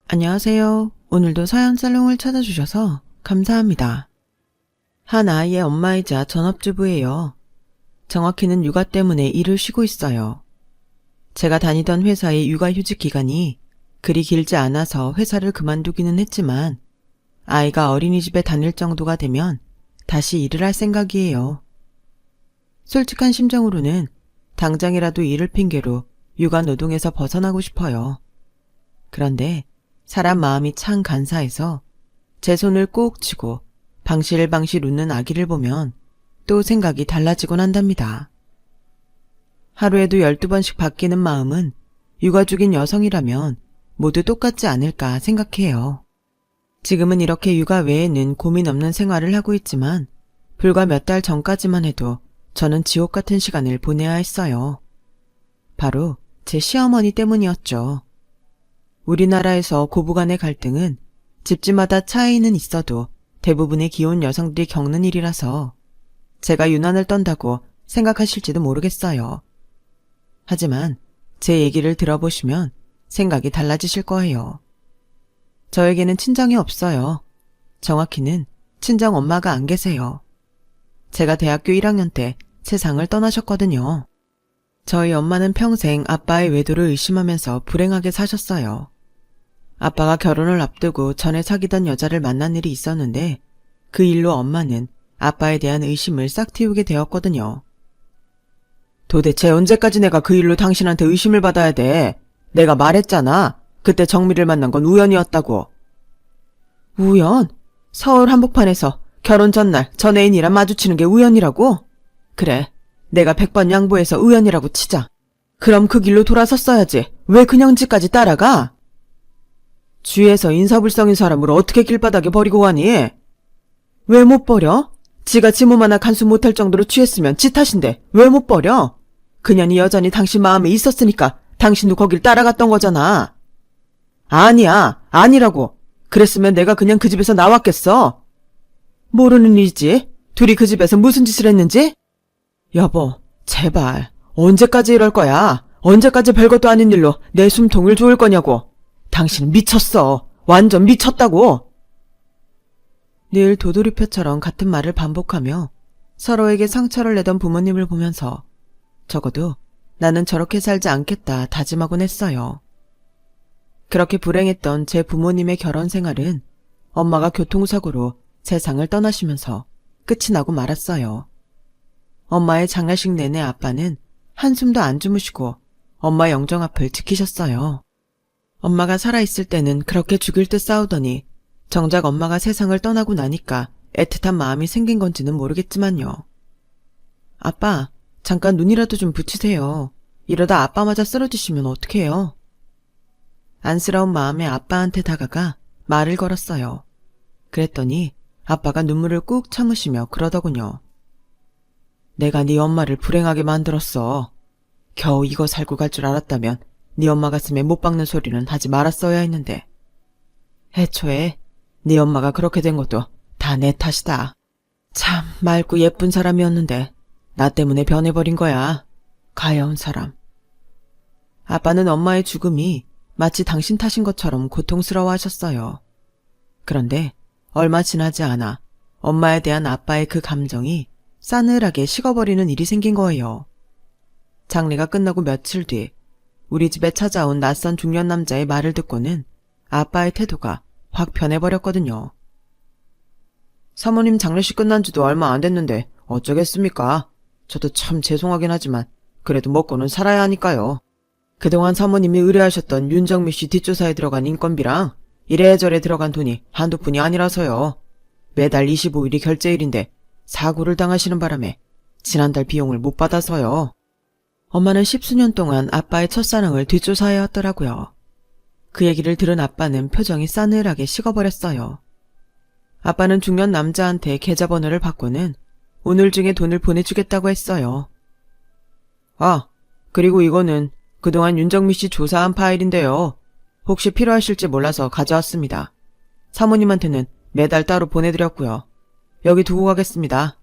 안녕하세요. 오늘도 사연 살롱을 찾아주셔서 감사합니다. 한 아이의 엄마이자 전업주부예요. 정확히는 육아 때문에 일을 쉬고 있어요. 제가 다니던 회사의 육아휴직 기간이 그리 길지 않아서 회사를 그만두기는 했지만 아이가 어린이집에 다닐 정도가 되면 다시 일을 할 생각이에요. 솔직한 심정으로는 당장이라도 일을 핑계로 육아 노동에서 벗어나고 싶어요. 그런데 사람 마음이 참 간사해서 제 손을 꼭 쥐고 방실방실 웃는 아기를 보면 또 생각이 달라지곤 한답니다. 하루에도 12번씩 바뀌는 마음은 육아 중인 여성이라면 모두 똑같지 않을까 생각해요. 지금은 이렇게 육아 외에는 고민 없는 생활을 하고 있지만 불과 몇 달 전까지만 해도 저는 지옥 같은 시간을 보내야 했어요. 바로 제 시어머니 때문이었죠. 우리나라에서 고부간의 갈등은 집집마다 차이는 있어도 대부분의 기혼 여성들이 겪는 일이라서 제가 유난을 떤다고 생각하실지도 모르겠어요. 하지만 제 얘기를 들어보시면 생각이 달라지실 거예요. 저에게는 친정이 없어요. 정확히는 친정 엄마가 안 계세요. 제가 대학교 1학년 때 세상을 떠나셨거든요. 저희 엄마는 평생 아빠의 외도를 의심하면서 불행하게 사셨어요. 아빠가 결혼을 앞두고 전에 사귀던 여자를 만난 일이 있었는데 그 일로 엄마는 아빠에 대한 의심을 싹 틔우게 되었거든요. 도대체 언제까지 내가 그 일로 당신한테 의심을 받아야 돼? 내가 말했잖아. 그때 정미를 만난 건 우연이었다고. 우연? 서울 한복판에서 결혼 전날 전 애인이랑 마주치는 게 우연이라고? 그래, 내가 100번 양보해서 우연이라고 치자. 그럼 그 길로 돌아섰어야지. 왜 그냥 집까지 따라가? 주위에서 인사불성인 사람을 어떻게 길바닥에 버리고 가니? 왜 못 버려? 지가 지 몸 하나 간수 못할 정도로 취했으면 지 탓인데 왜 못 버려? 그년이 여전히 당신 마음에 있었으니까 당신도 거길 따라갔던 거잖아. 아니야, 아니라고. 그랬으면 내가 그냥 그 집에서 나왔겠어. 모르는 일이지. 둘이 그 집에서 무슨 짓을 했는지? 여보, 제발. 언제까지 이럴 거야? 언제까지 별것도 아닌 일로 내 숨통을 조을 거냐고. 당신은 미쳤어. 완전 미쳤다고. 늘 도돌이표처럼 같은 말을 반복하며 서로에게 상처를 내던 부모님을 보면서 적어도 나는 저렇게 살지 않겠다 다짐하곤 했어요. 그렇게 불행했던 제 부모님의 결혼 생활은 엄마가 교통사고로 세상을 떠나시면서 끝이 나고 말았어요. 엄마의 장례식 내내 아빠는 한숨도 안 주무시고 엄마 영정 앞을 지키셨어요. 엄마가 살아있을 때는 그렇게 죽일 듯 싸우더니 정작 엄마가 세상을 떠나고 나니까 애틋한 마음이 생긴 건지는 모르겠지만요. 아빠, 잠깐 눈이라도 좀 붙이세요. 이러다 아빠 맞아 쓰러지시면 어떡해요? 안쓰러운 마음에 아빠한테 다가가 말을 걸었어요. 그랬더니 아빠가 눈물을 꾹 참으시며 그러더군요. 내가 네 엄마를 불행하게 만들었어. 겨우 이거 살고 갈 줄 알았다면 네 엄마 가슴에 못 박는 소리는 하지 말았어야 했는데. 애초에 네 엄마가 그렇게 된 것도 다 내 탓이다. 참 맑고 예쁜 사람이었는데 나 때문에 변해버린 거야. 가여운 사람. 아빠는 엄마의 죽음이 마치 당신 탓인 것처럼 고통스러워하셨어요. 그런데 얼마 지나지 않아 엄마에 대한 아빠의 그 감정이 싸늘하게 식어버리는 일이 생긴 거예요. 장례가 끝나고 며칠 뒤 우리 집에 찾아온 낯선 중년 남자의 말을 듣고는 아빠의 태도가 확 변해버렸거든요. 사모님 장례식 끝난 지도 얼마 안 됐는데 어쩌겠습니까? 저도 참 죄송하긴 하지만 그래도 먹고는 살아야 하니까요. 그동안 사모님이 의뢰하셨던 윤정미 씨 뒷조사에 들어간 인건비랑 이래저래 들어간 돈이 한두 푼이 아니라서요. 매달 25일이 결제일인데 사고를 당하시는 바람에 지난달 비용을 못 받아서요. 엄마는 10수년 동안 아빠의 첫사랑을 뒷조사해왔더라고요. 그 얘기를 들은 아빠는 표정이 싸늘하게 식어버렸어요. 아빠는 중년 남자한테 계좌번호를 받고는 오늘 중에 돈을 보내주겠다고 했어요. 아, 그리고 이거는 그동안 윤정미 씨 조사한 파일인데요. 혹시 필요하실지 몰라서 가져왔습니다. 사모님한테는 매달 따로 보내드렸고요. 여기 두고 가겠습니다.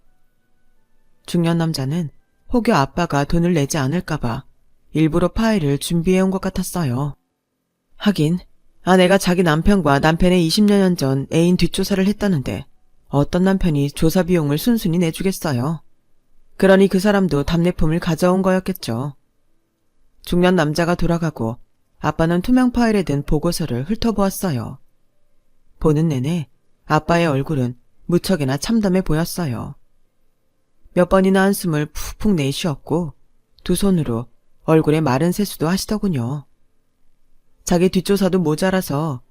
중년 남자는 혹여 아빠가 돈을 내지 않을까봐 일부러 파일을 준비해온 것 같았어요. 하긴 아내가 자기 남편과 남편의 20년 전 애인 뒷조사를 했다는데 어떤 남편이 조사 비용을 순순히 내주겠어요. 그러니 그 사람도 답례품을 가져온 거였겠죠. 중년 남자가 돌아가고 아빠는 투명 파일에 든 보고서를 훑어보았어요. 보는 내내 아빠의 얼굴은 무척이나 참담해 보였어요. 몇 번이나 한숨을 푹푹 내쉬었고 두 손으로 얼굴에 마른 세수도 하시더군요. 자기 뒷조사도 모자라서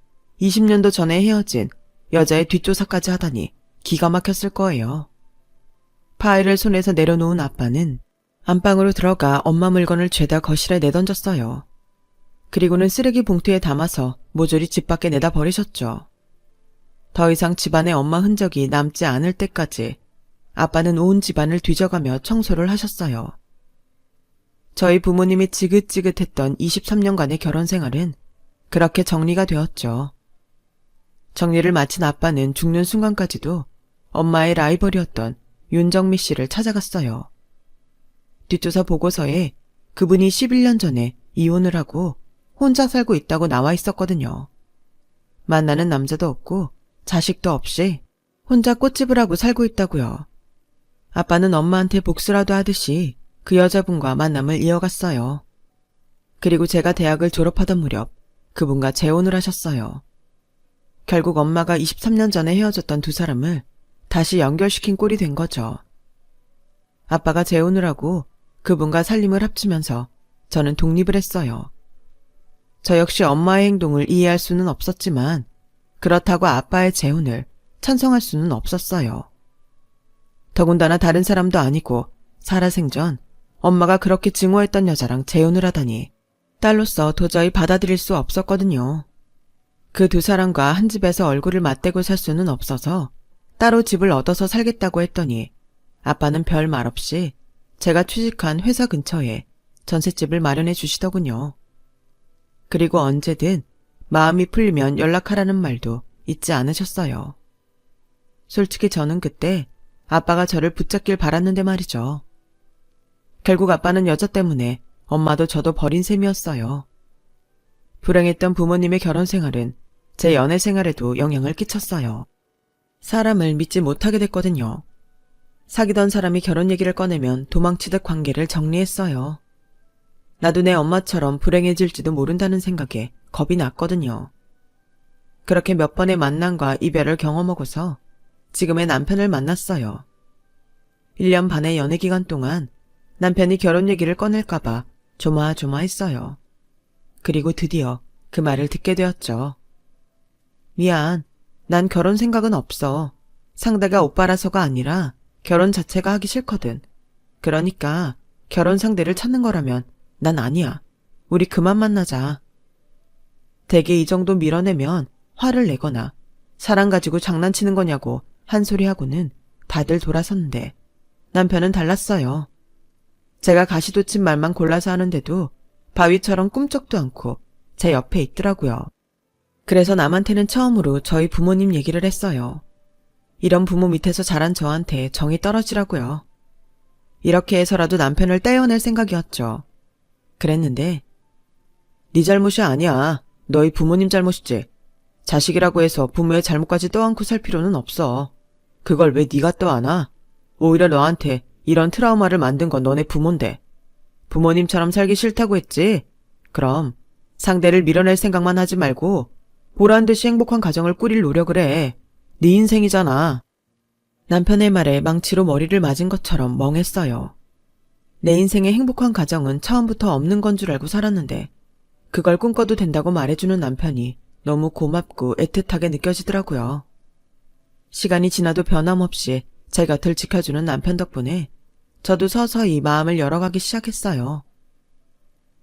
20년도 전에 헤어진 여자의 뒷조사까지 하다니 기가 막혔을 거예요. 파일을 손에서 내려놓은 아빠는 안방으로 들어가 엄마 물건을 죄다 거실에 내던졌어요. 그리고는 쓰레기 봉투에 담아서 모조리 집 밖에 내다 버리셨죠. 더 이상 집안에 엄마 흔적이 남지 않을 때까지 아빠는 온 집안을 뒤져가며 청소를 하셨어요. 저희 부모님이 지긋지긋했던 23년간의 결혼 생활은 그렇게 정리가 되었죠. 정리를 마친 아빠는 죽는 순간까지도 엄마의 라이벌이었던 윤정미 씨를 찾아갔어요. 뒷조사 보고서에 그분이 11년 전에 이혼을 하고 혼자 살고 있다고 나와 있었거든요. 만나는 남자도 없고 자식도 없이 혼자 꽃집을 하고 살고 있다고요. 아빠는 엄마한테 복수라도 하듯이 그 여자분과 만남을 이어갔어요. 그리고 제가 대학을 졸업하던 무렵 그분과 재혼을 하셨어요. 결국 엄마가 23년 전에 헤어졌던 두 사람을 다시 연결시킨 꼴이 된 거죠. 아빠가 재혼을 하고 그분과 살림을 합치면서 저는 독립을 했어요. 저 역시 엄마의 행동을 이해할 수는 없었지만 그렇다고 아빠의 재혼을 찬성할 수는 없었어요. 더군다나 다른 사람도 아니고 살아생전 엄마가 그렇게 증오했던 여자랑 재혼을 하다니 딸로서 도저히 받아들일 수 없었거든요. 그 두 사람과 한 집에서 얼굴을 맞대고 살 수는 없어서 따로 집을 얻어서 살겠다고 했더니 아빠는 별 말 없이 제가 취직한 회사 근처에 전셋집을 마련해 주시더군요. 그리고 언제든 마음이 풀리면 연락하라는 말도 잊지 않으셨어요. 솔직히 저는 그때 아빠가 저를 붙잡길 바랐는데 말이죠. 결국 아빠는 여자 때문에 엄마도 저도 버린 셈이었어요. 불행했던 부모님의 결혼 생활은 제 연애 생활에도 영향을 끼쳤어요. 사람을 믿지 못하게 됐거든요. 사귀던 사람이 결혼 얘기를 꺼내면 도망치듯 관계를 정리했어요. 나도 내 엄마처럼 불행해질지도 모른다는 생각에 겁이 났거든요. 그렇게 몇 번의 만남과 이별을 경험하고서 지금의 남편을 만났어요. 1년 반의 연애 기간 동안 남편이 결혼 얘기를 꺼낼까봐 조마조마했어요. 그리고 드디어 그 말을 듣게 되었죠. 미안, 난 결혼 생각은 없어. 상대가 오빠라서가 아니라 결혼 자체가 하기 싫거든. 그러니까 결혼 상대를 찾는 거라면 난 아니야. 우리 그만 만나자. 대개 이 정도 밀어내면 화를 내거나 사랑 가지고 장난치는 거냐고 한 소리 하고는 다들 돌아섰는데 남편은 달랐어요. 제가 가시돋친 말만 골라서 하는데도 바위처럼 꿈쩍도 않고 제 옆에 있더라고요. 그래서 남한테는 처음으로 저희 부모님 얘기를 했어요. 이런 부모 밑에서 자란 저한테 정이 떨어지라고요. 이렇게 해서라도 남편을 떼어낼 생각이었죠. 그랬는데 네 잘못이 아니야. 너희 부모님 잘못이지. 자식이라고 해서 부모의 잘못까지 떠안고 살 필요는 없어. 그걸 왜 네가 떠안아? 오히려 너한테 이런 트라우마를 만든 건 너네 부모인데. 부모님처럼 살기 싫다고 했지? 그럼 상대를 밀어낼 생각만 하지 말고 보란듯이 행복한 가정을 꾸릴 노력을 해. 네 인생이잖아. 남편의 말에 망치로 머리를 맞은 것처럼 멍했어요. 내 인생의 행복한 가정은 처음부터 없는 건 줄 알고 살았는데 그걸 꿈꿔도 된다고 말해주는 남편이 너무 고맙고 애틋하게 느껴지더라고요. 시간이 지나도 변함없이 제 곁을 지켜주는 남편 덕분에 저도 서서히 마음을 열어가기 시작했어요.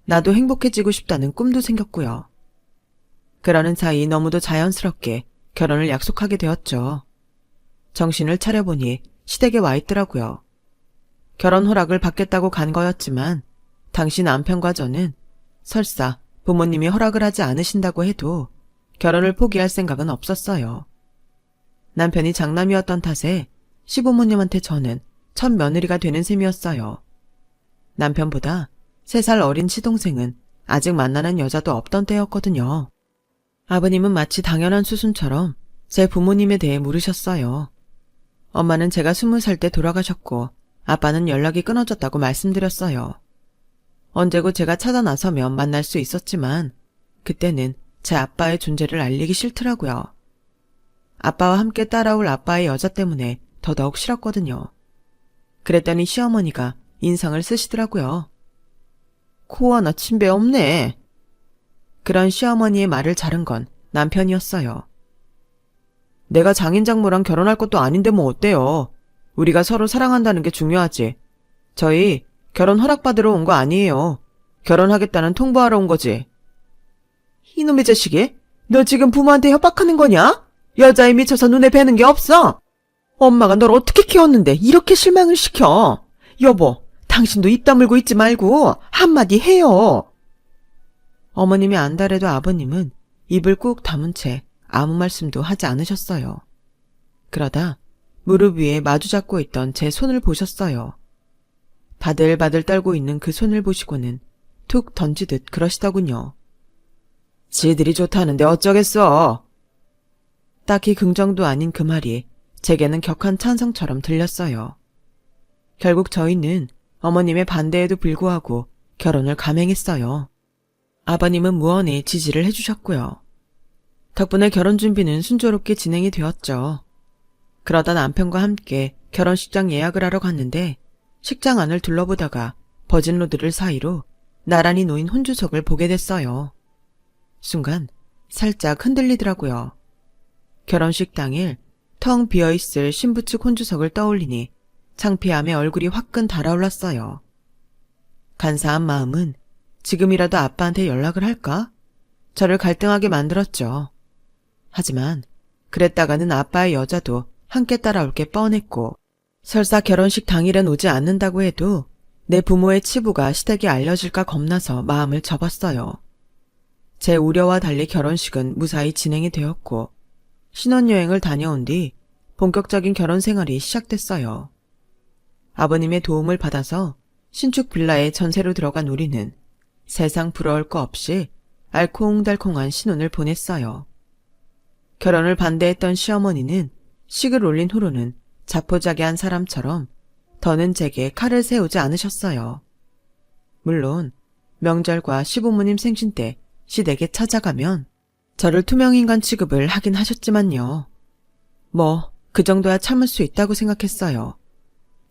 나도 행복해지고 싶다는 꿈도 생겼고요. 그러는 사이 너무도 자연스럽게 결혼을 약속하게 되었죠. 정신을 차려보니 시댁에 와 있더라고요. 결혼 허락을 받겠다고 간 거였지만 당시 남편과 저는 설사 부모님이 허락을 하지 않으신다고 해도 결혼을 포기할 생각은 없었어요. 남편이 장남이었던 탓에 시부모님한테 저는 첫 며느리가 되는 셈이었어요. 남편보다 3살 어린 시동생은 아직 만나는 여자도 없던 때였거든요. 아버님은 마치 당연한 수순처럼 제 부모님에 대해 물으셨어요. 엄마는 제가 20살 때 돌아가셨고 아빠는 연락이 끊어졌다고 말씀드렸어요. 언제고 제가 찾아 나서면 만날 수 있었지만 그때는 제 아빠의 존재를 알리기 싫더라고요. 아빠와 함께 따라올 아빠의 여자 때문에 더더욱 싫었거든요. 그랬더니 시어머니가 인상을 쓰시더라고요. 코 하나 침배 없네. 그런 시어머니의 말을 자른 건 남편이었어요. 내가 장인장모랑 결혼할 것도 아닌데 뭐 어때요? 우리가 서로 사랑한다는 게 중요하지. 저희 결혼 허락받으러 온 거 아니에요. 결혼하겠다는 통보하러 온 거지. 이놈의 자식이? 너 지금 부모한테 협박하는 거냐? 여자에 미쳐서 눈에 뵈는 게 없어? 엄마가 널 어떻게 키웠는데 이렇게 실망을 시켜? 여보, 당신도 입 다물고 있지 말고 한마디 해요. 어머님이 안달해도 아버님은 입을 꾹 다문 채 아무 말씀도 하지 않으셨어요. 그러다 무릎 위에 마주 잡고 있던 제 손을 보셨어요. 바들바들 떨고 있는 그 손을 보시고는 툭 던지듯 그러시더군요. 지들이 좋다는데 어쩌겠어. 딱히 긍정도 아닌 그 말이 제게는 격한 찬성처럼 들렸어요. 결국 저희는 어머님의 반대에도 불구하고 결혼을 감행했어요. 아버님은 무언에 지지를 해주셨고요. 덕분에 결혼 준비는 순조롭게 진행이 되었죠. 그러다 남편과 함께 결혼식장 예약을 하러 갔는데 식장 안을 둘러보다가 버진로드를 사이로 나란히 놓인 혼주석을 보게 됐어요. 순간 살짝 흔들리더라고요. 결혼식 당일 텅 비어있을 신부 측 혼주석을 떠올리니 창피함에 얼굴이 화끈 달아올랐어요. 간사한 마음은 지금이라도 아빠한테 연락을 할까? 저를 갈등하게 만들었죠. 하지만 그랬다가는 아빠의 여자도 함께 따라올 게 뻔했고 설사 결혼식 당일엔 오지 않는다고 해도 내 부모의 치부가 시댁에 알려질까 겁나서 마음을 접었어요. 제 우려와 달리 결혼식은 무사히 진행이 되었고 신혼여행을 다녀온 뒤 본격적인 결혼 생활이 시작됐어요. 아버님의 도움을 받아서 신축 빌라에 전세로 들어간 우리는 세상 부러울 거 없이 알콩달콩한 신혼을 보냈어요. 결혼을 반대했던 시어머니는 식을 올린 후로는 자포자기한 사람처럼 더는 제게 칼을 세우지 않으셨어요. 물론 명절과 시부모님 생신 때 시댁에 찾아가면 저를 투명인간 취급을 하긴 하셨지만요. 뭐 그 정도야 참을 수 있다고 생각했어요.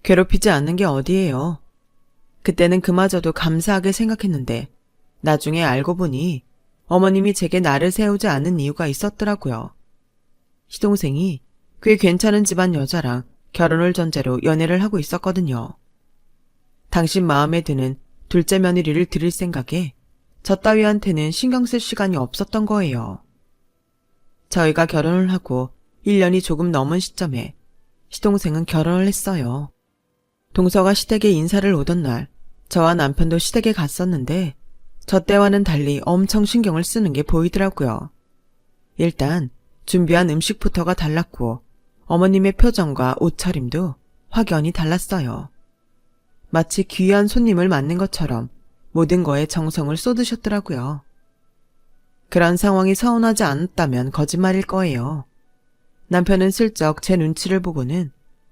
괴롭히지 않는 게 어디예요. 그때는 그마저도 감사하게 생각했는데 나중에 알고 보니 어머님이 제게 날을 세우지 않은 이유가 있었더라고요. 시동생이 꽤 괜찮은 집안 여자랑 결혼을 전제로 연애를 하고 있었거든요. 당신 마음에 드는 둘째 며느리를 들일 생각에 저 따위한테는 신경 쓸 시간이 없었던 거예요. 저희가 결혼을 하고 1년이 조금 넘은 시점에 시동생은 결혼을 했어요. 동서가 시댁에 인사를 오던 날 저와 남편도 시댁에 갔었는데 저 때와는 달리 엄청 신경을 쓰는 게 보이더라고요. 일단 준비한 음식부터가 달랐고 어머님의 표정과 옷차림도 확연히 달랐어요. 마치 귀한 손님을 맞는 것처럼 모든 거에 정성을 쏟으셨더라고요. 그런 상황이 서운하지 않았다면 거짓말일 거예요. 남편은 슬쩍 제 눈치를 보고는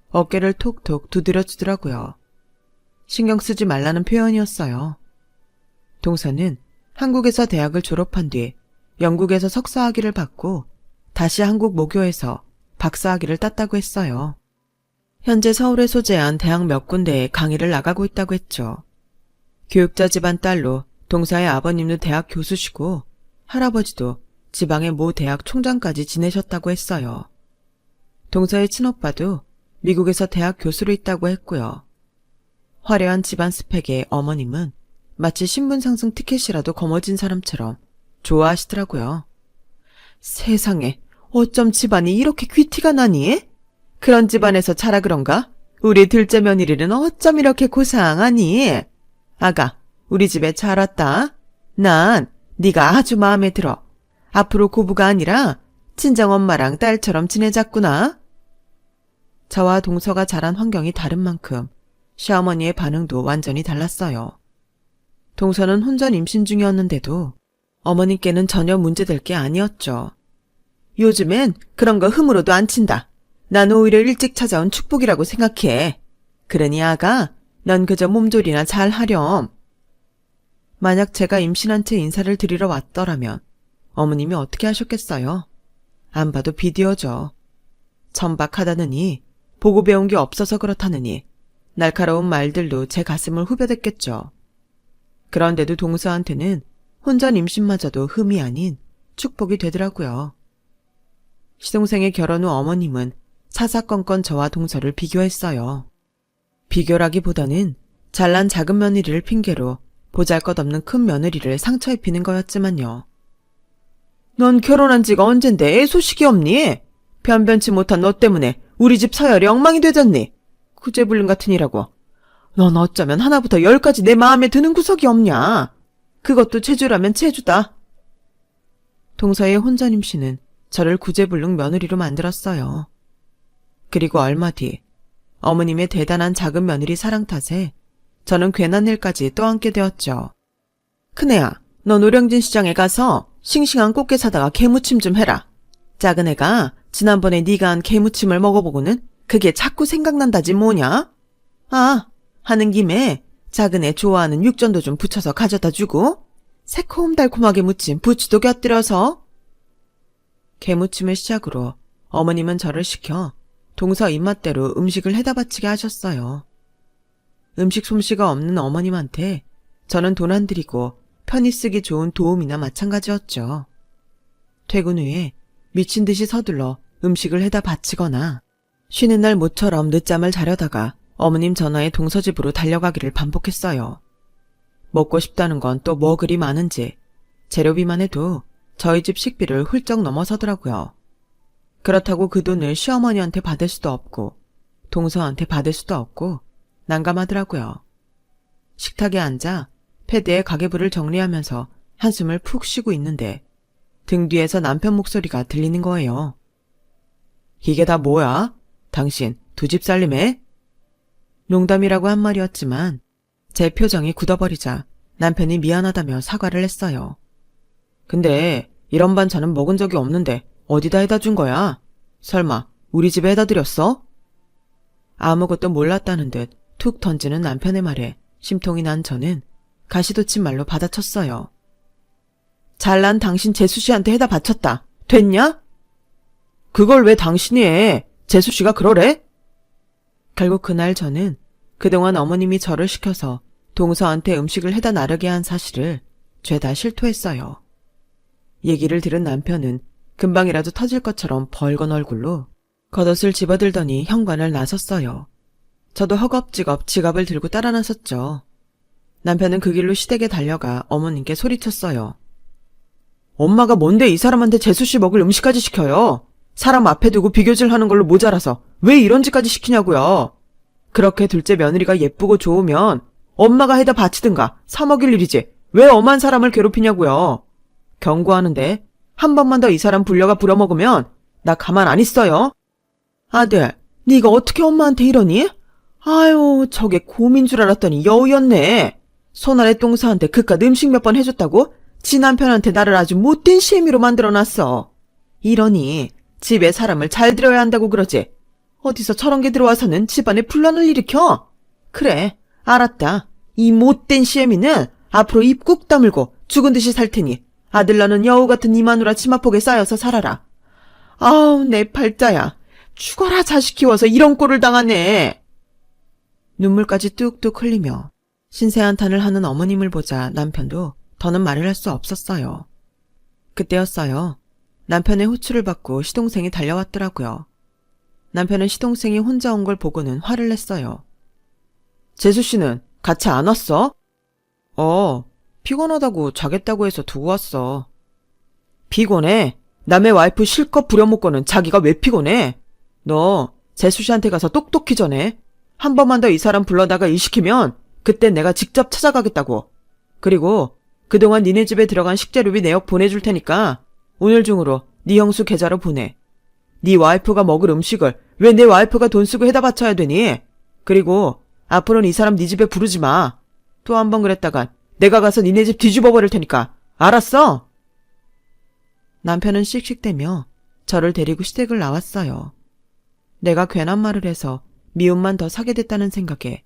어깨를 톡톡 두드려 주더라고요. 신경 쓰지 말라는 표현이었어요. 동서는 한국에서 대학을 졸업한 뒤 영국에서 석사학위를 받고 다시 한국 모교에서 박사학위를 땄다고 했어요. 현재 서울에 소재한 대학 몇 군데에 강의를 나가고 있다고 했죠. 교육자 집안 딸로 동서의 아버님도 대학 교수시고 할아버지도 지방의 모 대학 총장까지 지내셨다고 했어요. 동서의 친오빠도 미국에서 대학 교수로 있다고 했고요. 화려한 집안 스펙의 어머님은 마치 신분 상승 티켓이라도 거머쥔 사람처럼 좋아하시더라고요. 세상에, 어쩜 집안이 이렇게 귀티가 나니? 그런 집안에서 자라 그런가? 우리 둘째 며느리는 어쩜 이렇게 고상하니? 아가, 우리 집에 잘 왔다. 난 네가 아주 마음에 들어. 앞으로 고부가 아니라 친정엄마랑 딸처럼 지내자꾸나. 저와 동서가 자란 환경이 다른 만큼 시어머니의 반응도 완전히 달랐어요. 동서는 혼전 임신 중이었는데도 어머님께는 전혀 문제될 게 아니었죠. 요즘엔 그런 거 흠으로도 안 친다. 난 오히려 일찍 찾아온 축복이라고 생각해. 그러니 아가, 넌 그저 몸조리나 잘 하렴. 만약 제가 임신한 채 인사를 드리러 왔더라면 어머님이 어떻게 하셨겠어요? 안 봐도 비디오죠. 천박하다느니, 보고 배운 게 없어서 그렇다느니 날카로운 말들로 제 가슴을 후벼댔겠죠. 그런데도 동서한테는 혼전 임신마저도 흠이 아닌 축복이 되더라고요. 시동생의 결혼 후 어머님은 사사건건 저와 동서를 비교했어요. 비교라기보다는 잘난 작은 며느리를 핑계로 보잘것없는 큰 며느리를 상처 입히는 거였지만요. 넌 결혼한 지가 언젠데 애 소식이 없니? 변변치 못한 너 때문에 우리 집 서열이 엉망이 되졌니? 구제불능 같으니라고. 넌 어쩌면 하나부터 10까지 내 마음에 드는 구석이 없냐? 그것도 제주라면 제주다. 동서의 혼전 임신은 저를 구제불능 며느리로 만들었어요. 그리고 얼마 뒤 어머님의 대단한 작은 며느리 사랑 탓에 저는 괜한 일까지 떠안게 되었죠. 큰애야, 너 노량진 시장에 가서 싱싱한 꽃게 사다가 게무침 좀 해라. 작은 애가 지난번에 네가 한 게무침을 먹어보고는 그게 자꾸 생각난다지 뭐냐? 아, 하는 김에 작은 애 좋아하는 육전도 좀 부쳐서 가져다 주고 새콤달콤하게 무친 부추도 곁들여서. 게무침을 시작으로 어머님은 저를 시켜 동서 입맛대로 음식을 해다 바치게 하셨어요. 음식 솜씨가 없는 어머님한테 저는 돈 안 들이고 편히 쓰기 좋은 도움이나 마찬가지였죠. 퇴근 후에 미친 듯이 서둘러 음식을 해다 바치거나 쉬는 날 모처럼 늦잠을 자려다가 어머님 전화에 동서 집으로 달려가기를 반복했어요. 먹고 싶다는 건 또 뭐 그리 많은지 재료비만 해도 저희 집 식비를 훌쩍 넘어서더라고요. 그렇다고 그 돈을 시어머니한테 받을 수도 없고 동서한테 받을 수도 없고 난감하더라고요. 식탁에 앉아 패드에 가계부를 정리하면서 한숨을 푹 쉬고 있는데 등 뒤에서 남편 목소리가 들리는 거예요. 이게 다 뭐야? 당신 두 집 살림해? 농담이라고 한 말이었지만 제 표정이 굳어버리자 남편이 미안하다며 사과를 했어요. 근데 이런 반찬은 먹은 적이 없는데 어디다 해다 준 거야? 설마 우리 집에 해다 드렸어? 아무것도 몰랐다는 듯 툭 던지는 남편의 말에 심통이 난 저는 가시돋친 말로 받아쳤어요. 잘난 당신 재수씨한테 해다 바쳤다. 됐냐? 그걸 왜 당신이 해? 재수씨가 그러래? 결국 그날 저는 그동안 어머님이 저를 시켜서 동서한테 음식을 해다 나르게 한 사실을 죄다 실토했어요. 얘기를 들은 남편은 금방이라도 터질 것처럼 벌건 얼굴로 겉옷을 집어들더니 현관을 나섰어요. 저도 허겁지겁 지갑을 들고 따라 나섰죠. 남편은 그 길로 시댁에 달려가 어머님께 소리쳤어요. 엄마가 뭔데 이 사람한테 재수씨 먹을 음식까지 시켜요? 사람 앞에 두고 비교질하는 걸로 모자라서 왜 이런 짓까지 시키냐고요. 그렇게 둘째 며느리가 예쁘고 좋으면 엄마가 해다 바치든가 사 먹일 일이지 왜 엄한 사람을 괴롭히냐고요. 경고하는데 한 번만 더 이 사람 불려가 부려먹으면 나 가만 안 있어요. 아들, 네가 어떻게 엄마한테 이러니? 아유, 저게 곰인 줄 알았더니 여우였네. 손아래 똥사한테 그깟 음식 몇 번 해줬다고 지 남편한테 나를 아주 못된 시애미로 만들어놨어. 이러니 집에 사람을 잘 들여야 한다고 그러지. 어디서 저런 게 들어와서는 집안에 분란을 일으켜? 그래, 알았다. 이 못된 시애미는 앞으로 입 꾹 다물고 죽은 듯이 살 테니 아들 너는 여우 같은 이 마누라 치마폭에 쌓여서 살아라. 아우, 내 팔자야. 죽어라 자식 키워서 이런 꼴을 당하네. 눈물까지 뚝뚝 흘리며 신세한탄을 하는 어머님을 보자 남편도 더는 말을 할 수 없었어요. 그때였어요. 남편의 호출을 받고 시동생이 달려왔더라고요. 남편은 시동생이 혼자 온 걸 보고는 화를 냈어요. 재수씨는 같이 안 왔어? 피곤하다고 자겠다고 해서 두고 왔어. 피곤해? 남의 와이프 실컷 부려먹고는 자기가 왜 피곤해? 너 재수씨한테 가서 똑똑히 전해. 한 번만 더 이 사람 불러다가 일 시키면 그때 내가 직접 찾아가겠다고. 그리고 그동안 니네 집에 들어간 식재료비 내역 보내줄 테니까 오늘 중으로 네 형수 계좌로 보내. 네 와이프가 먹을 음식을 왜 내 와이프가 돈 쓰고 해다 바쳐야 되니? 그리고 앞으로는 이 사람 네 집에 부르지 마. 또 한 번 그랬다간 내가 가서 니네 집 뒤집어 버릴 테니까 알았어? 남편은 씩씩대며 저를 데리고 시댁을 나왔어요. 내가 괜한 말을 해서 미움만 더 사게 됐다는 생각에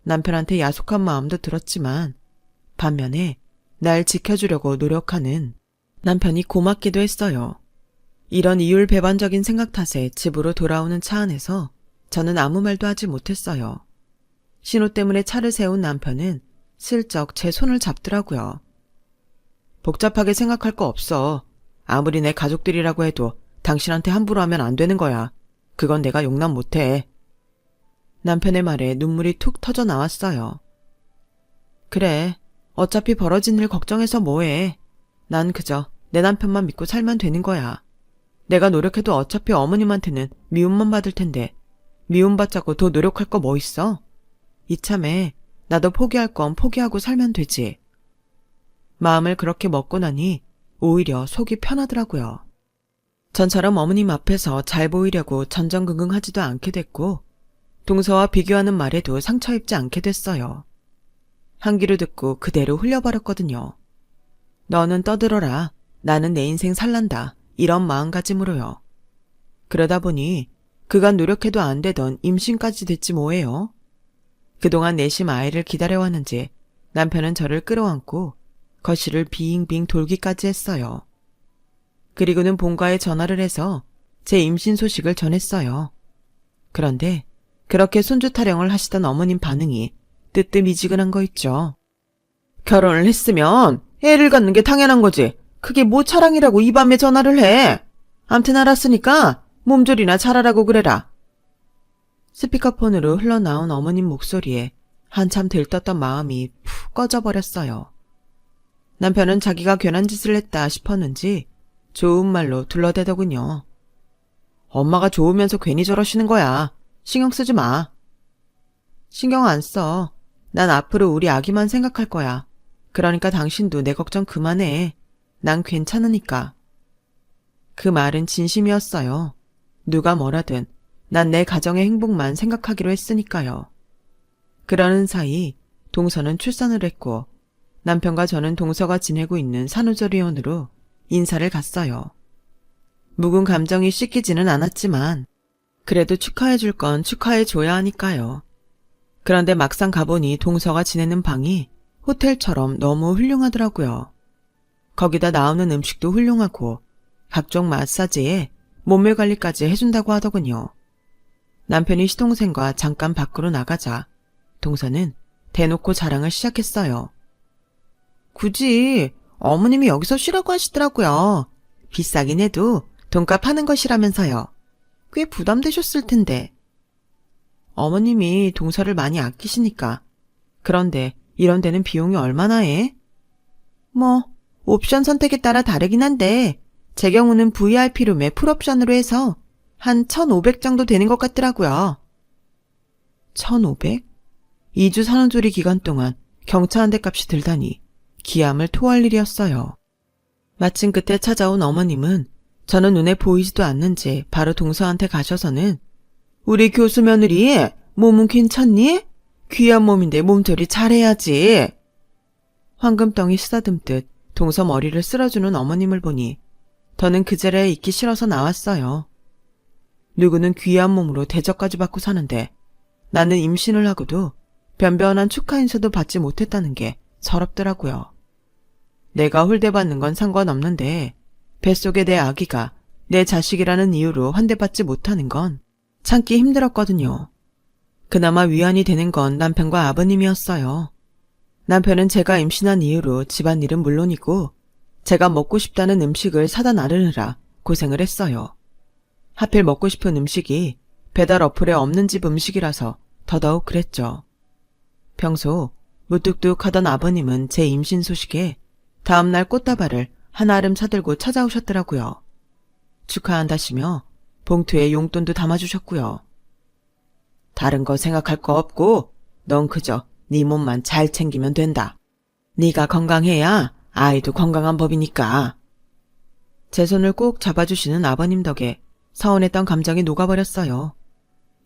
남편한테 야속한 마음도 들었지만 반면에 날 지켜주려고 노력하는 남편이 고맙기도 했어요. 이런 이율배반적인 생각 탓에 집으로 돌아오는 차 안에서 저는 아무 말도 하지 못했어요. 신호 때문에 차를 세운 남편은 슬쩍 제 손을 잡더라고요. 복잡하게 생각할 거 없어. 아무리 내 가족들이라고 해도 당신한테 함부로 하면 안 되는 거야. 그건 내가 용납 못해. 남편의 말에 눈물이 툭 터져 나왔어요. 그래, 어차피 벌어진 일 걱정해서 뭐해. 난 그저 내 남편만 믿고 살면 되는 거야. 내가 노력해도 어차피 어머님한테는 미움만 받을 텐데 미움받자고 더 노력할 거 뭐 있어? 이참에 나도 포기할 건 포기하고 살면 되지. 마음을 그렇게 먹고 나니 오히려 속이 편하더라고요. 전처럼 어머님 앞에서 잘 보이려고 전전긍긍하지도 않게 됐고 동서와 비교하는 말에도 상처 입지 않게 됐어요. 한 귀로 듣고 그대로 흘려버렸거든요. 너는 떠들어라. 나는 내 인생 살란다. 이런 마음가짐으로요. 그러다 보니 그간 노력해도 안 되던 임신까지 됐지 뭐예요. 그동안 내심 아이를 기다려왔는지 남편은 저를 끌어안고 거실을 빙빙 돌기까지 했어요. 그리고는 본가에 전화를 해서 제 임신 소식을 전했어요. 그런데 그렇게 손주 타령을 하시던 어머님 반응이 뜨뜻미지근한 거 있죠. 결혼을 했으면 애를 갖는 게 당연한 거지. 그게 뭐 자랑이라고 이 밤에 전화를 해. 암튼 알았으니까 몸조리나 잘하라고 그래라. 스피커폰으로 흘러나온 어머님 목소리에 한참 들떴던 마음이 푹 꺼져버렸어요. 남편은 자기가 괜한 짓을 했다 싶었는지 좋은 말로 둘러대더군요. 엄마가 좋으면서 괜히 저러시는 거야. 신경 쓰지 마. 신경 안 써. 난 앞으로 우리 아기만 생각할 거야. 그러니까 당신도 내 걱정 그만해. 난 괜찮으니까. 그 말은 진심이었어요. 누가 뭐라든 난 내 가정의 행복만 생각하기로 했으니까요. 그러는 사이 동서는 출산을 했고 남편과 저는 동서가 지내고 있는 산후조리원으로 인사를 갔어요. 묵은 감정이 씻기지는 않았지만 그래도 축하해줄 건 축하해줘야 하니까요. 그런데 막상 가보니 동서가 지내는 방이 호텔처럼 너무 훌륭하더라고요. 거기다 나오는 음식도 훌륭하고 각종 마사지에 몸매 관리까지 해준다고 하더군요. 남편이 시동생과 잠깐 밖으로 나가자 동서는 대놓고 자랑을 시작했어요. 굳이 어머님이 여기서 쉬라고 하시더라고요. 비싸긴 해도 돈값 하는 것이라면서요. 꽤 부담되셨을 텐데. 어머님이 동서를 많이 아끼시니까. 그런데 이런 데는 비용이 얼마나 해? 뭐 옵션 선택에 따라 다르긴 한데 제 경우는 VIP룸에 풀옵션으로 해서 한 1,500 정도 되는 것 같더라고요. 1,500? 2주 산후조리 기간 동안 경차 한 대 값이 들다니 기함을 토할 일이었어요. 마침 그때 찾아온 어머님은 저는 눈에 보이지도 않는지 바로 동서한테 가셔서는 우리 교수 며느리 몸은 괜찮니? 귀한 몸인데 몸조리 잘해야지. 황금덩이 쓰다듬듯 동서 머리를 쓸어주는 어머님을 보니 더는 그 자리에 있기 싫어서 나왔어요. 누구는 귀한 몸으로 대접까지 받고 사는데 나는 임신을 하고도 변변한 축하 인사도 받지 못했다는 게 서럽더라고요. 내가 홀대받는 건 상관없는데 뱃속에 내 아기가 내 자식이라는 이유로 환대받지 못하는 건 참기 힘들었거든요. 그나마 위안이 되는 건 남편과 아버님이었어요. 남편은 제가 임신한 이유로 집안일은 물론이고 제가 먹고 싶다는 음식을 사다 나르느라 고생을 했어요. 하필 먹고 싶은 음식이 배달 어플에 없는 집 음식이라서 더더욱 그랬죠. 평소 무뚝뚝하던 아버님은 제 임신 소식에 다음날 꽃다발을 한 알음 사들고 찾아오셨더라고요. 축하한다시며 봉투에 용돈도 담아주셨고요. 다른 거 생각할 거 없고 넌 그저 네 몸만 잘 챙기면 된다. 네가 건강해야 아이도 건강한 법이니까. 제 손을 꼭 잡아주시는 아버님 덕에 서운했던 감정이 녹아버렸어요.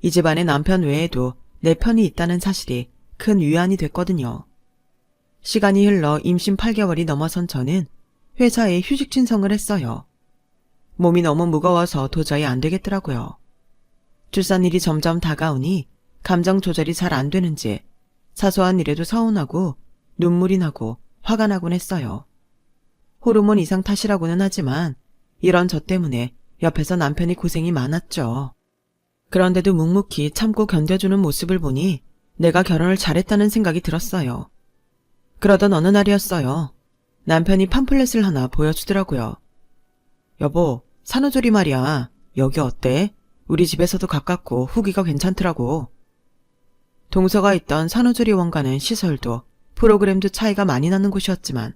이 집안에 남편 외에도 내 편이 있다는 사실이 큰 위안이 됐거든요. 시간이 흘러 임신 8개월이 넘어선 저는 회사에 휴직 신청을 했어요. 몸이 너무 무거워서 도저히 안 되겠더라고요. 출산일이 점점 다가오니 감정 조절이 잘 안 되는지 사소한 일에도 서운하고 눈물이 나고 화가 나곤 했어요. 호르몬 이상 탓이라고는 하지만 이런 저 때문에 옆에서 남편이 고생이 많았죠. 그런데도 묵묵히 참고 견뎌주는 모습을 보니 내가 결혼을 잘했다는 생각이 들었어요. 그러던 어느 날이었어요. 남편이 팜플렛을 하나 보여주더라고요. 여보, 산후조리 말이야. 여기 어때? 우리 집에서도 가깝고 후기가 괜찮더라고. 동서가 있던 산후조리원과는 시설도 프로그램도 차이가 많이 나는 곳이었지만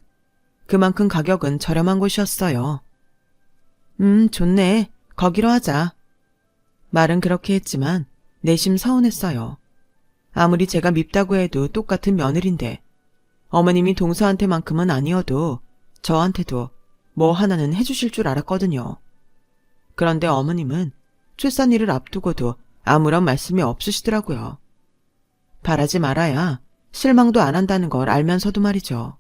그만큼 가격은 저렴한 곳이었어요. 좋네. 거기로 하자. 말은 그렇게 했지만 내심 서운했어요. 아무리 제가 밉다고 해도 똑같은 며느리인데 어머님이 동서한테만큼은 아니어도 저한테도 뭐 하나는 해주실 줄 알았거든요. 그런데 어머님은 출산일을 앞두고도 아무런 말씀이 없으시더라고요. 바라지 말아야 실망도 안 한다는 걸 알면서도 말이죠.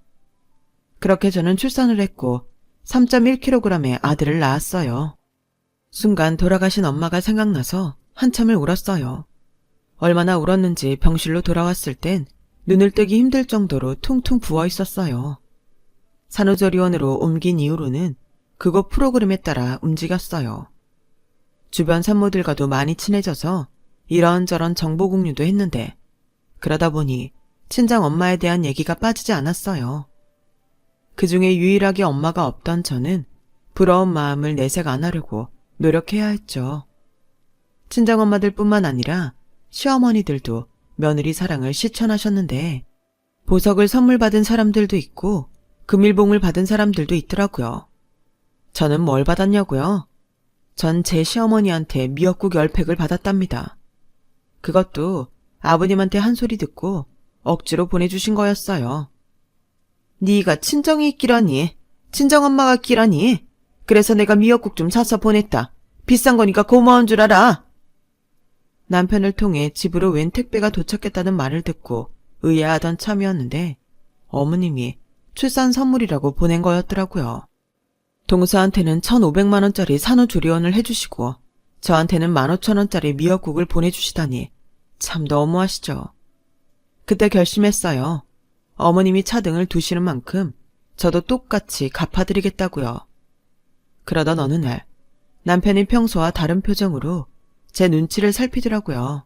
그렇게 저는 출산을 했고 3.1kg의 아들을 낳았어요. 순간 돌아가신 엄마가 생각나서 한참을 울었어요. 얼마나 울었는지 병실로 돌아왔을 땐 눈을 뜨기 힘들 정도로 퉁퉁 부어 있었어요. 산후조리원으로 옮긴 이후로는 그곳 프로그램에 따라 움직였어요. 주변 산모들과도 많이 친해져서 이런저런 정보 공유도 했는데 그러다 보니 친정 엄마에 대한 얘기가 빠지지 않았어요. 그중에 유일하게 엄마가 없던 저는 부러운 마음을 내색 안 하려고 노력해야 했죠. 친정엄마들뿐만 아니라 시어머니들도 며느리 사랑을 실천하셨는데 보석을 선물 받은 사람들도 있고 금일봉을 받은 사람들도 있더라고요. 저는 뭘 받았냐고요? 전 제 시어머니한테 미역국 10팩을 받았답니다. 그것도 아버님한테 한 소리 듣고 억지로 보내주신 거였어요. 네가 친정이 있기라니, 친정엄마가 있기라니. 그래서 내가 미역국 좀 사서 보냈다. 비싼 거니까 고마운 줄 알아. 남편을 통해 집으로 웬 택배가 도착했다는 말을 듣고 의아하던 참이었는데 어머님이 출산 선물이라고 보낸 거였더라고요. 동서한테는 1,500만 원짜리 산후조리원을 해주시고 저한테는 15,000원짜리 미역국을 보내주시다니 참 너무하시죠. 그때 결심했어요. 어머님이 차등을 두시는 만큼 저도 똑같이 갚아드리겠다고요. 그러던 어느 날 남편이 평소와 다른 표정으로 제 눈치를 살피더라고요.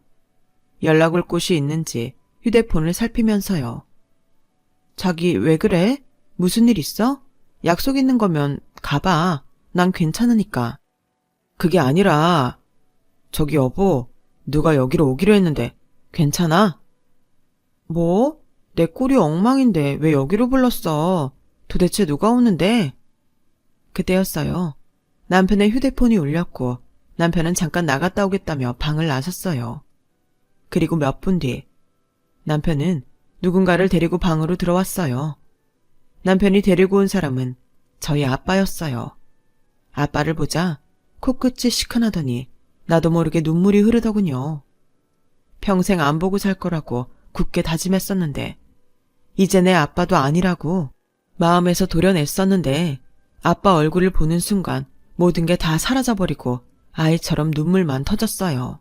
연락 올 곳이 있는지 휴대폰을 살피면서요. 자기 왜 그래? 무슨 일 있어? 약속 있는 거면 가봐. 난 괜찮으니까. 그게 아니라 저기 여보, 누가 여기로 오기로 했는데 괜찮아? 뭐? 내 꼴이 엉망인데 왜 여기로 불렀어? 도대체 누가 오는데? 그때였어요. 남편의 휴대폰이 울렸고 남편은 잠깐 나갔다 오겠다며 방을 나섰어요. 그리고 몇 분 뒤 남편은 누군가를 데리고 방으로 들어왔어요. 남편이 데리고 온 사람은 저희 아빠였어요. 아빠를 보자 코끝이 시큰하더니 나도 모르게 눈물이 흐르더군요. 평생 안 보고 살 거라고 굳게 다짐했었는데 이제 내 아빠도 아니라고 마음에서 도려냈었는데 아빠 얼굴을 보는 순간 모든 게 다 사라져버리고 아이처럼 눈물만 터졌어요.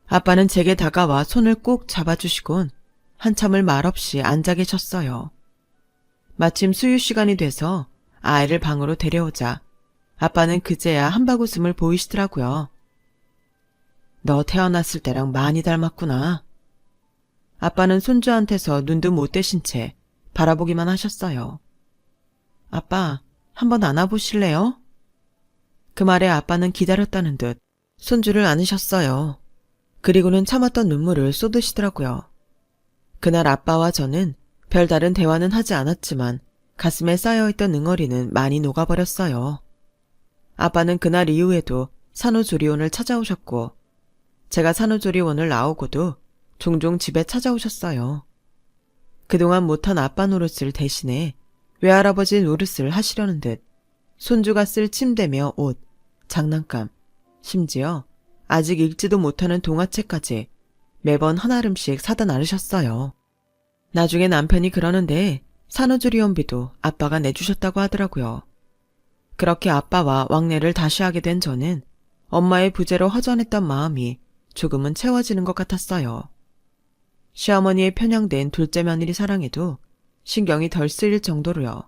아빠는 제게 다가와 손을 꼭 잡아주시곤 한참을 말없이 앉아 계셨어요. 마침 수유 시간이 돼서 아이를 방으로 데려오자 아빠는 그제야 한바구음을 보이시더라고요. 너 태어났을 때랑 많이 닮았구나. 아빠는 손주한테서 눈도 못 떼신 채 바라보기만 하셨어요. 아빠, 한번 안아보실래요? 그 말에 아빠는 기다렸다는 듯 손주를 안으셨어요. 그리고는 참았던 눈물을 쏟으시더라고요. 그날 아빠와 저는 별다른 대화는 하지 않았지만 가슴에 쌓여있던 응어리는 많이 녹아버렸어요. 아빠는 그날 이후에도 산후조리원을 찾아오셨고 제가 산후조리원을 나오고도 종종 집에 찾아오셨어요. 그동안 못한 아빠 노릇을 대신해 외할아버지 노릇을 하시려는 듯 손주가 쓸 침대며 옷, 장난감, 심지어 아직 읽지도 못하는 동화책까지 매번 한 알음씩 사다 나르셨어요. 나중에 남편이 그러는데 산후조리원비도 아빠가 내주셨다고 하더라고요. 그렇게 아빠와 왕래를 다시 하게 된 저는 엄마의 부재로 허전했던 마음이 조금은 채워지는 것 같았어요. 시어머니의 편향된 둘째 며느리 사랑에도 신경이 덜 쓰일 정도로요.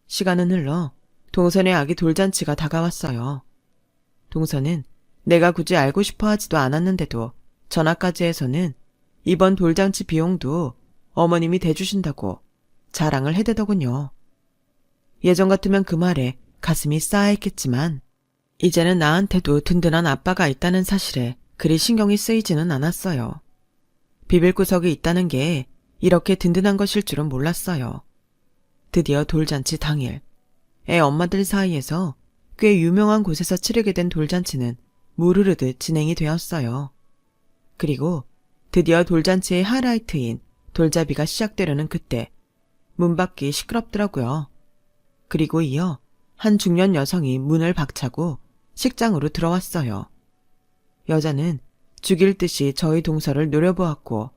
시간은 흘러 동선의 아기 돌잔치가 다가왔어요. 동선은 내가 굳이 알고 싶어 하지도 않았는데도 전화까지 해서는 이번 돌잔치 비용도 어머님이 대주신다고 자랑을 해대더군요. 예전 같으면 그 말에 가슴이 싸했겠지만 이제는 나한테도 든든한 아빠가 있다는 사실에 그리 신경이 쓰이지는 않았어요. 비빌구석이 있다는 게 이렇게 든든한 것일 줄은 몰랐어요. 드디어 돌잔치 당일, 애 엄마들 사이에서 꽤 유명한 곳에서 치르게 된 돌잔치는 물 흐르듯 진행이 되었어요. 그리고 드디어 돌잔치의 하이라이트인 돌잡이가 시작되려는 그때 문 밖이 시끄럽더라고요. 그리고 이어 한 중년 여성이 문을 박차고 식장으로 들어왔어요. 여자는 죽일 듯이 저희 동서를 노려보았고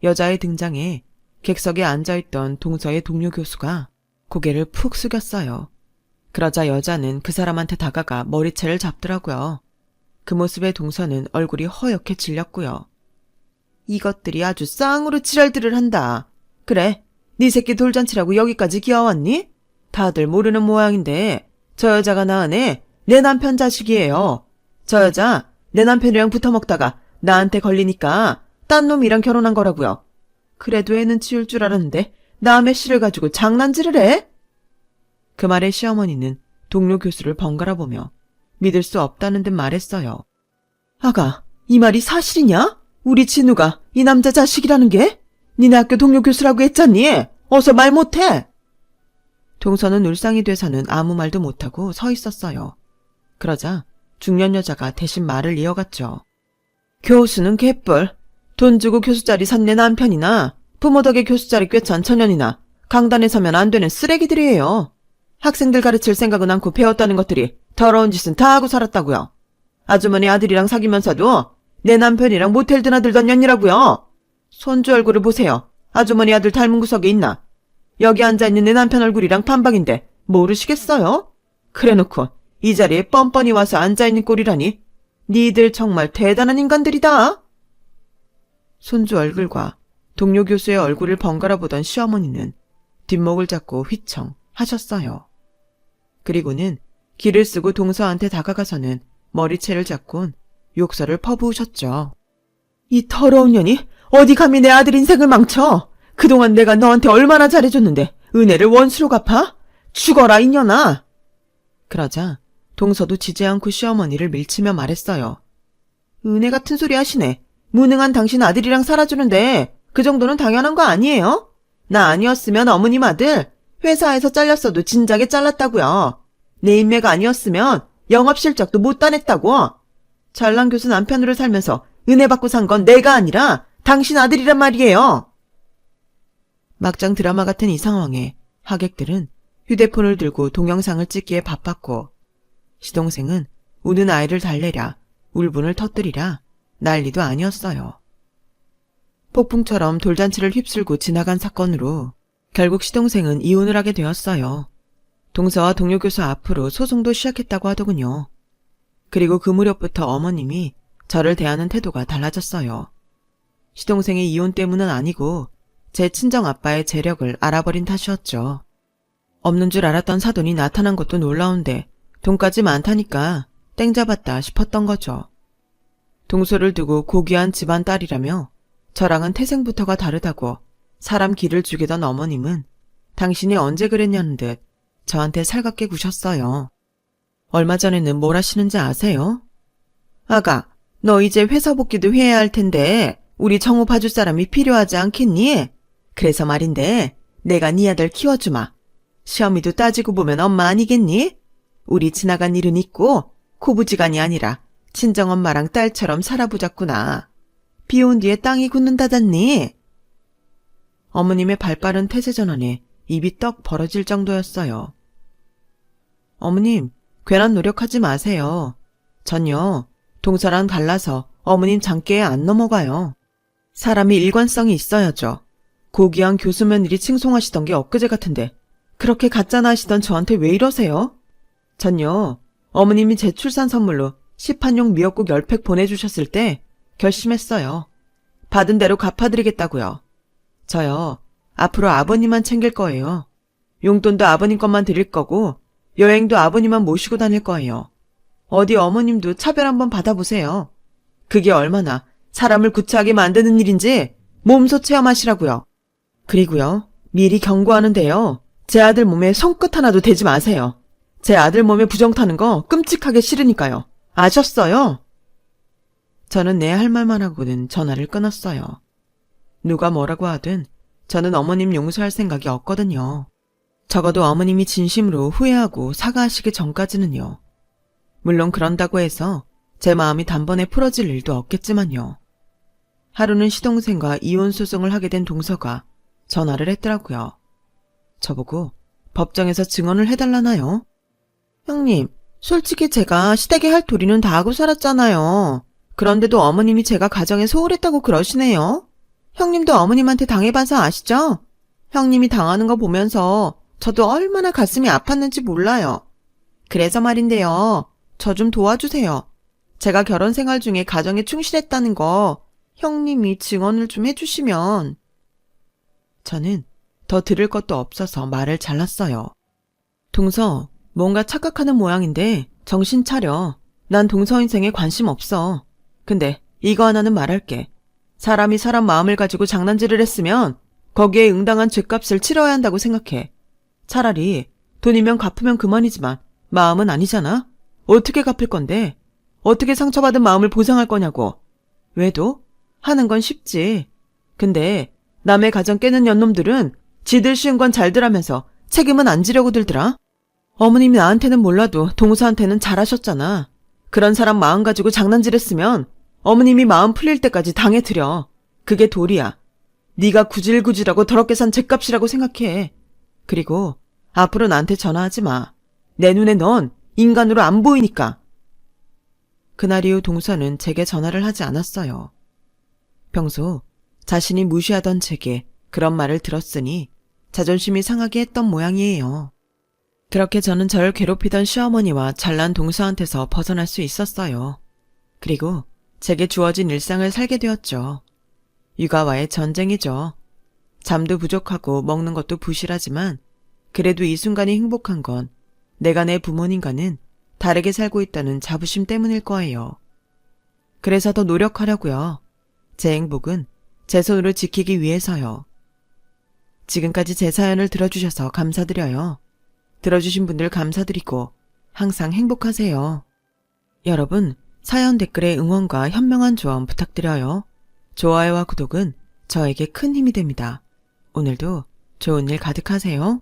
여자의 등장에 객석에 앉아있던 동서의 동료 교수가 고개를 푹 숙였어요. 그러자 여자는 그 사람한테 다가가 머리채를 잡더라고요. 그 모습에 동서는 얼굴이 허옇게 질렸고요. 이것들이 아주 쌍으로 지랄들을 한다. 그래, 네 새끼 돌잔치라고 여기까지 기어왔니? 다들 모르는 모양인데 저 여자가 낳은 애 내 남편 자식이에요. 저 여자 내 남편이랑 붙어먹다가 나한테 걸리니까 딴 놈이랑 결혼한 거라고요. 그래도 애는 치울 줄 알았는데 남의 씨를 가지고 장난질을 해? 그 말에 시어머니는 동료 교수를 번갈아 보며 믿을 수 없다는 듯 말했어요. 아가, 이 말이 사실이냐? 우리 진우가 이 남자 자식이라는 게? 니네 학교 동료 교수라고 했잖니? 어서 말 못해! 동서는 울상이 돼서는 아무 말도 못하고 서 있었어요. 그러자 중년 여자가 대신 말을 이어갔죠. 교수는 개뿔. 돈 주고 교수 자리 산 내 남편이나 부모 덕에 교수 자리 꿰찬 처년이나 강단에 서면 안 되는 쓰레기들이에요. 학생들 가르칠 생각은 않고 배웠다는 것들이 더러운 짓은 다 하고 살았다고요. 아주머니 아들이랑 사귀면서도 내 남편이랑 모텔 드나들던 년이라고요. 손주 얼굴을 보세요. 아주머니 아들 닮은 구석에 있나? 여기 앉아있는 내 남편 얼굴이랑 반박인데 모르시겠어요? 그래놓고 이 자리에 뻔뻔히 와서 앉아있는 꼴이라니. 니들 정말 대단한 인간들이다. 손주 얼굴과 동료 교수의 얼굴을 번갈아 보던 시어머니는 뒷목을 잡고 휘청 하셨어요. 그리고는 기를 쓰고 동서한테 다가가서는 머리채를 잡곤 욕설을 퍼부으셨죠. 이 더러운 년이 어디 감히 내 아들 인생을 망쳐. 그동안 내가 너한테 얼마나 잘해줬는데 은혜를 원수로 갚아? 죽어라 이년아. 그러자 동서도 지지 않고 시어머니를 밀치며 말했어요. 은혜 같은 소리 하시네. 무능한 당신 아들이랑 살아주는데 그 정도는 당연한 거 아니에요? 나 아니었으면 어머님 아들 회사에서 잘렸어도 진작에 잘랐다고요. 내 인매가 아니었으면 영업실적도 못 따냈다고. 잘난 교수 남편으로 살면서 은혜 받고 산 건 내가 아니라 당신 아들이란 말이에요. 막장 드라마 같은 이 상황에 하객들은 휴대폰을 들고 동영상을 찍기에 바빴고 시동생은 우는 아이를 달래랴 울분을 터뜨리랴 난리도 아니었어요. 폭풍처럼 돌잔치를 휩쓸고 지나간 사건으로 결국 시동생은 이혼을 하게 되었어요. 동서와 동료 교수 앞으로 소송도 시작했다고 하더군요. 그리고 그 무렵부터 어머님이 저를 대하는 태도가 달라졌어요. 시동생의 이혼 때문은 아니고 제 친정아빠의 재력을 알아버린 탓이었죠. 없는 줄 알았던 사돈이 나타난 것도 놀라운데 돈까지 많다니까 땡 잡았다 싶었던 거죠. 동서를 두고 고귀한 집안 딸이라며 저랑은 태생부터가 다르다고 사람 기를 죽이던 어머님은 당신이 언제 그랬냐는 듯 저한테 살갑게 구셨어요. 얼마 전에는 뭘 하시는지 아세요? 아가, 너 이제 회사 복귀도 해야 할 텐데 우리 정우 봐줄 사람이 필요하지 않겠니? 그래서 말인데 내가 네 아들 키워주마. 시어미도 따지고 보면 엄마 아니겠니? 우리 지나간 일은 있고 고부지간이 아니라 친정엄마랑 딸처럼 살아보자꾸나. 비 온 뒤에 땅이 굳는다잖니? 어머님의 발빠른 태세 전환에 입이 떡 벌어질 정도였어요. 어머님, 괜한 노력하지 마세요. 전요, 동서랑 달라서 어머님 장기에 안 넘어가요. 사람이 일관성이 있어야죠. 고귀한 교수 며느리 칭송하시던 게 엊그제 같은데 그렇게 가짜나 하시던 저한테 왜 이러세요? 전요, 어머님이 제 출산 선물로 시판용 미역국 10팩 보내주셨을 때 결심했어요. 받은 대로 갚아드리겠다고요. 저요, 앞으로 아버님만 챙길 거예요. 용돈도 아버님 것만 드릴 거고 여행도 아버님만 모시고 다닐 거예요. 어디 어머님도 차별 한번 받아보세요. 그게 얼마나 사람을 구차하게 만드는 일인지 몸소 체험하시라고요. 그리고요, 미리 경고하는데요. 제 아들 몸에 손끝 하나도 대지 마세요. 제 아들 몸에 부정 타는 거 끔찍하게 싫으니까요. 아셨어요? 저는 내 할 말만 하고는 전화를 끊었어요. 누가 뭐라고 하든 저는 어머님 용서할 생각이 없거든요. 적어도 어머님이 진심으로 후회하고 사과하시기 전까지는요. 물론 그런다고 해서 제 마음이 단번에 풀어질 일도 없겠지만요. 하루는 시동생과 이혼 소송을 하게 된 동서가 전화를 했더라고요. 저보고 법정에서 증언을 해달라나요? 형님, 솔직히 제가 시댁에 할 도리는 다 하고 살았잖아요. 그런데도 어머님이 제가 가정에 소홀했다고 그러시네요. 형님도 어머님한테 당해봐서 아시죠? 형님이 당하는 거 보면서 저도 얼마나 가슴이 아팠는지 몰라요. 그래서 말인데요. 저 좀 도와주세요. 제가 결혼 생활 중에 가정에 충실했다는 거 형님이 증언을 좀 해주시면. 저는 더 들을 것도 없어서 말을 잘랐어요. 동서, 뭔가 착각하는 모양인데 정신 차려. 난 동서 인생에 관심 없어. 근데 이거 하나는 말할게. 사람이 사람 마음을 가지고 장난질을 했으면 거기에 응당한 죗값을 치러야 한다고 생각해. 차라리 돈이면 갚으면 그만이지만 마음은 아니잖아? 어떻게 갚을 건데? 어떻게 상처받은 마음을 보상할 거냐고. 왜도? 하는 건 쉽지. 근데 남의 가정 깨는 년놈들은 지들 쉬운 건 잘들 하면서 책임은 안 지려고 들더라. 어머님이 나한테는 몰라도 동서한테는 잘하셨잖아. 그런 사람 마음 가지고 장난질했으면 어머님이 마음 풀릴 때까지 당해드려. 그게 도리야. 네가 구질구질하고 더럽게 산 죗값이라고 생각해. 그리고 앞으로 나한테 전화하지 마. 내 눈에 넌 인간으로 안 보이니까. 그날 이후 동서는 제게 전화를 하지 않았어요. 평소 자신이 무시하던 제게 그런 말을 들었으니 자존심이 상하게 했던 모양이에요. 그렇게 저는 저를 괴롭히던 시어머니와 잘난 동서한테서 벗어날 수 있었어요. 그리고 제게 주어진 일상을 살게 되었죠. 육아와의 전쟁이죠. 잠도 부족하고 먹는 것도 부실하지만 그래도 이 순간이 행복한 건 내가 내 부모님과는 다르게 살고 있다는 자부심 때문일 거예요. 그래서 더 노력하려고요. 제 행복은 제 손으로 지키기 위해서요. 지금까지 제 사연을 들어주셔서 감사드려요. 들어주신 분들 감사드리고 항상 행복하세요. 여러분, 사연 댓글에 응원과 현명한 조언 부탁드려요. 좋아요와 구독은 저에게 큰 힘이 됩니다. 오늘도 좋은 일 가득하세요.